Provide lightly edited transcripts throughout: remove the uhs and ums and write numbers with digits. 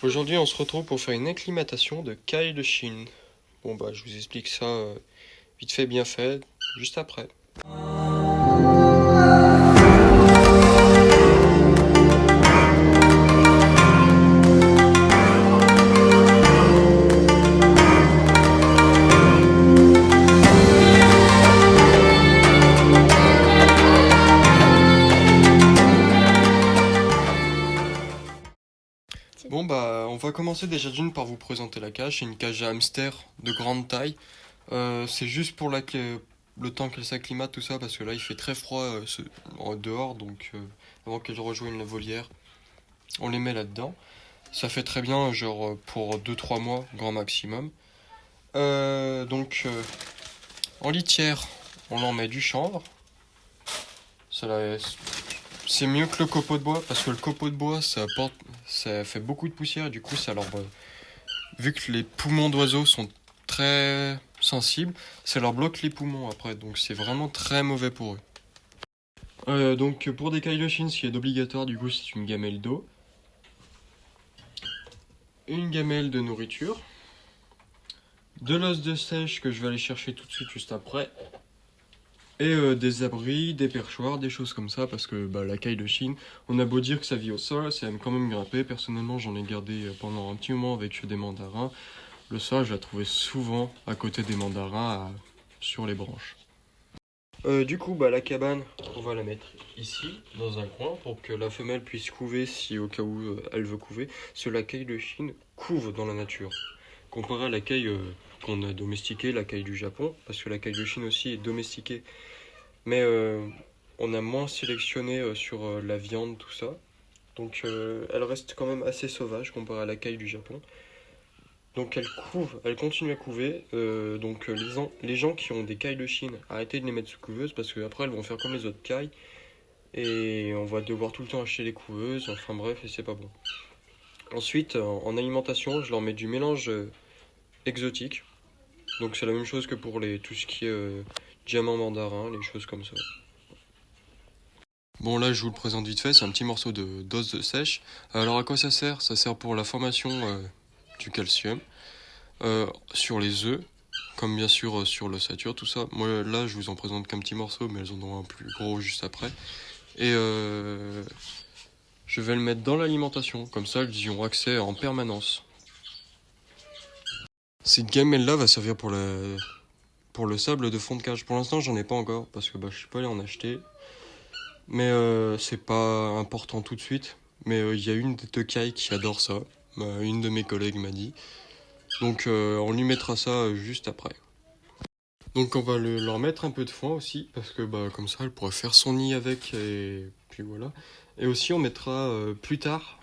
Aujourd'hui, on se retrouve pour faire une acclimatation de caille de Chine. Bon bah, je vous explique ça vite fait, bien fait, juste après. Bon bah, on va commencer déjà d'une par vous présenter la cage. C'est une cage à hamster de grande taille. C'est juste pour le temps qu'elle s'acclimate, tout ça, parce que là il fait très froid dehors, donc avant qu'elle rejoigne la volière, on les met là-dedans. Ça fait très bien, genre pour 2-3 mois, grand maximum. En litière, on en met du chanvre. C'est mieux que le copeau de bois, parce que le copeau de bois, ça fait beaucoup de poussière, et du coup, vu que les poumons d'oiseaux sont très sensibles, ça leur bloque les poumons après, donc c'est vraiment très mauvais pour eux. Donc pour des cailles de Chine, ce qui est obligatoire, du coup, c'est une gamelle d'eau, une gamelle de nourriture, de l'os de sèche que je vais aller chercher tout de suite juste après, et des abris, des perchoirs, des choses comme ça, parce que la caille de Chine, on a beau dire que ça vit au sol, ça aime quand même grimper. Personnellement, j'en ai gardé pendant un petit moment avec des mandarins. Le sol, je la trouvais souvent à côté des mandarins, sur les branches. Du coup, la cabane, on va la mettre ici, dans un coin, pour que la femelle puisse couver si au cas où elle veut couver. Parce que la caille de Chine couve dans la nature. Comparé à la caille qu'on a domestiquée, la caille du Japon, parce que la caille de Chine aussi est domestiquée. Mais on a moins sélectionné sur la viande, tout ça. Donc elle reste quand même assez sauvage comparée à la caille du Japon. Donc elle couve, elle continue à couver. Les gens qui ont des cailles de Chine, arrêtez de les mettre sous couveuse parce qu'après elles vont faire comme les autres cailles. Et on va devoir tout le temps acheter les couveuses. Enfin bref, et c'est pas bon. Ensuite, en alimentation, je leur mets du mélange exotique. Donc c'est la même chose que pour tout ce qui est diamant mandarin, les choses comme ça. Bon là je vous le présente vite fait, c'est un petit morceau d'os de sèche. Alors à quoi ça sert? Ça sert pour la formation du calcium sur les œufs, comme bien sûr sur l'ossature, tout ça. Moi là je vous en présente qu'un petit morceau, mais elles en ont un plus gros juste après. Et je vais le mettre dans l'alimentation, comme ça elles y ont accès en permanence. Cette gamelle là va servir pour le sable de fond de cage. Pour l'instant j'en ai pas encore, parce que je suis pas allé en acheter. Mais c'est pas important tout de suite. Mais il y a une de caille qui adore ça. Une de mes collègues m'a dit. Donc on lui mettra ça juste après. Donc on va leur mettre un peu de foin aussi. Parce que comme ça elle pourrait faire son nid avec. Et puis voilà. Et aussi on mettra plus tard.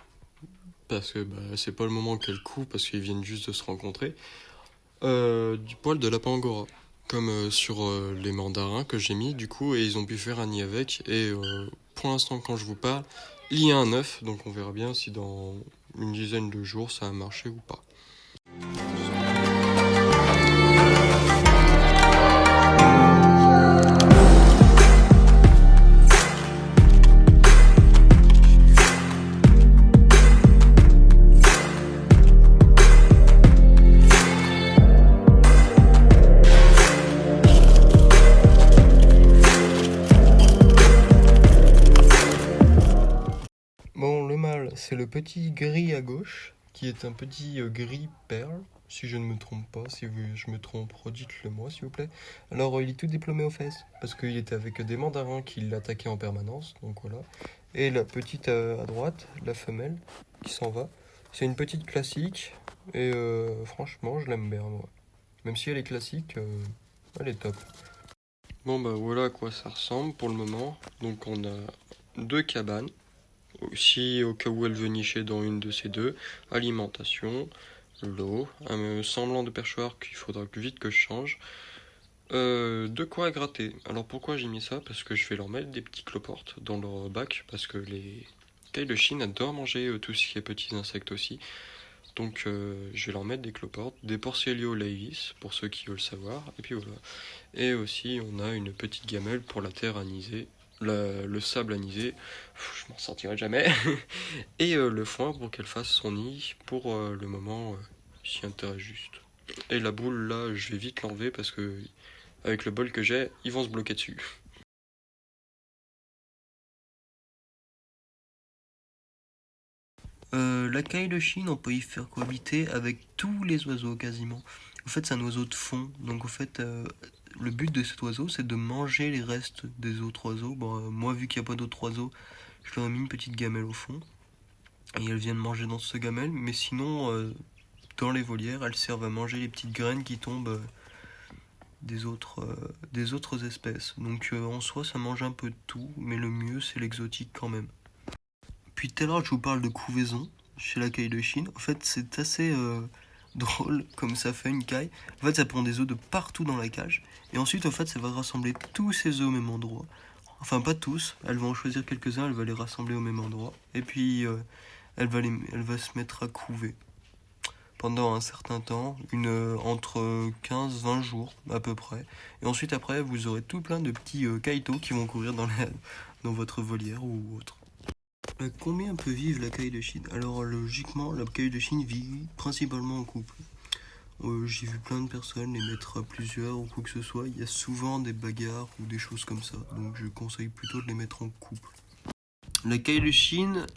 Parce que c'est pas le moment qu'elle coud. Parce qu'ils viennent juste de se rencontrer. Du poil de lapin angora. Comme sur les mandarins que j'ai mis du coup. Et ils ont pu faire un nid avec. Et pour l'instant quand je vous parle, il y a un œuf. Donc on verra bien si dans une dizaine de jours ça a marché ou pas. Bon, le mâle, c'est le petit gris à gauche, qui est un petit gris perle, si je ne me trompe pas. Si je me trompe, redites-le moi, s'il vous plaît. Alors, il est tout diplômé aux fesses, parce qu'il était avec des mandarins qui l'attaquaient en permanence, donc voilà. Et la petite à droite, la femelle, qui s'en va, c'est une petite classique, et franchement, je l'aime bien, moi. Même si elle est classique, elle est top. Bon, voilà à quoi ça ressemble pour le moment. Donc, on a 2 cabanes. Si au cas où elle veut nicher dans une de ces deux, alimentation, l'eau, un semblant de perchoir qu'il faudra plus vite que je change, de quoi gratter. Alors pourquoi j'ai mis ça? Parce que je vais leur mettre des petits cloportes dans leur bac, parce que les cailles de Chine adorent manger tout ce qui est petits insectes aussi. Donc je vais leur mettre des cloportes, des Porcellio laevis, pour ceux qui veulent savoir, et puis voilà. Et aussi on a une petite gamelle pour la terre anisée, le sable anisé, je m'en sortirai jamais, et le foin pour qu'elle fasse son nid pour le moment s'y intéresse juste. Et la boule là, je vais vite l'enlever parce que avec le bol que j'ai, ils vont se bloquer dessus. La caille de Chine, on peut y faire cohabiter avec tous les oiseaux quasiment. En fait, c'est un oiseau de fond, donc en fait, le but de cet oiseau, c'est de manger les restes des autres oiseaux. Bon, moi, vu qu'il n'y a pas d'autres oiseaux, je leur ai mis une petite gamelle au fond, et elles viennent manger dans ce gamelle, mais sinon, dans les volières, elles servent à manger les petites graines qui tombent des autres espèces. Donc en soi, ça mange un peu de tout, mais le mieux, c'est l'exotique quand même. Puis tout à l'heure, je vous parle de couvaison chez la caille de Chine. En fait, c'est assez drôle comme ça fait une caille. En fait, ça prend des œufs de partout dans la cage. Et ensuite, en fait, ça va rassembler tous ces œufs au même endroit. Enfin, pas tous. Elle va en choisir quelques-uns, elle va les rassembler au même endroit. Et puis, elle va se mettre à couver pendant un certain temps, entre 15-20 jours à peu près. Et ensuite, après, vous aurez tout plein de petits caïtos qui vont courir dans votre volière ou autre. Combien peut vivre la caille de Chine? Alors logiquement, la caille de Chine vit principalement en couple. J'ai vu plein de personnes les mettre à plusieurs ou quoi que ce soit. Il y a souvent des bagarres ou des choses comme ça. Donc je conseille plutôt de les mettre en couple. La caille de Chine,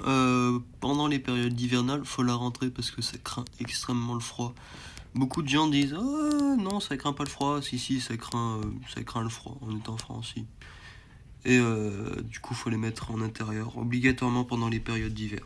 pendant les périodes hivernales, faut la rentrer parce que ça craint extrêmement le froid. Beaucoup de gens disent «Ah non, ça craint pas le froid». Si, ça craint le froid. On est en France, si. Et du coup, faut les mettre en intérieur, obligatoirement pendant les périodes d'hiver.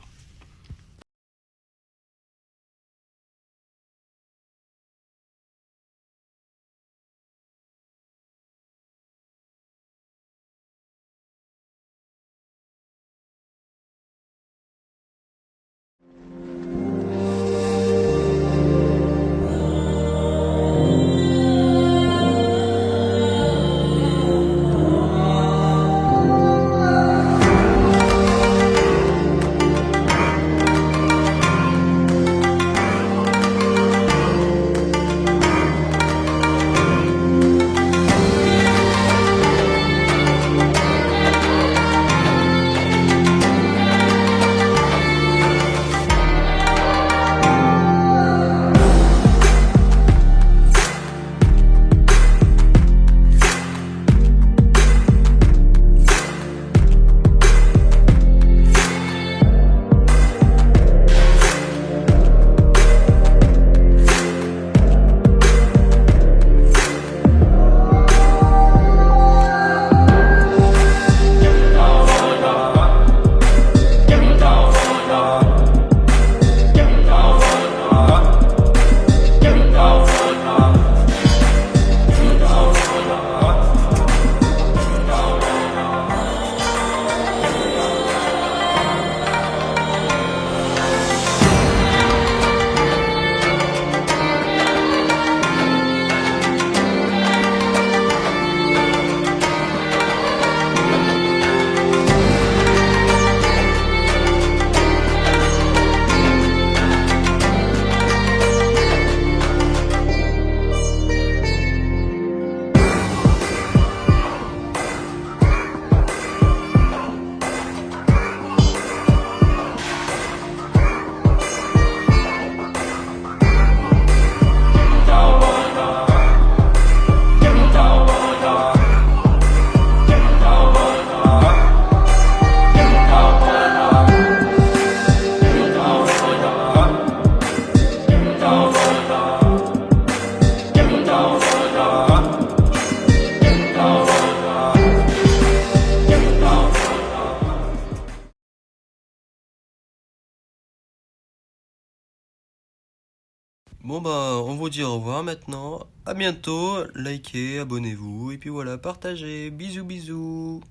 Bon bah on vous dit au revoir maintenant, à bientôt, likez, abonnez-vous, et puis voilà, partagez, bisous bisous.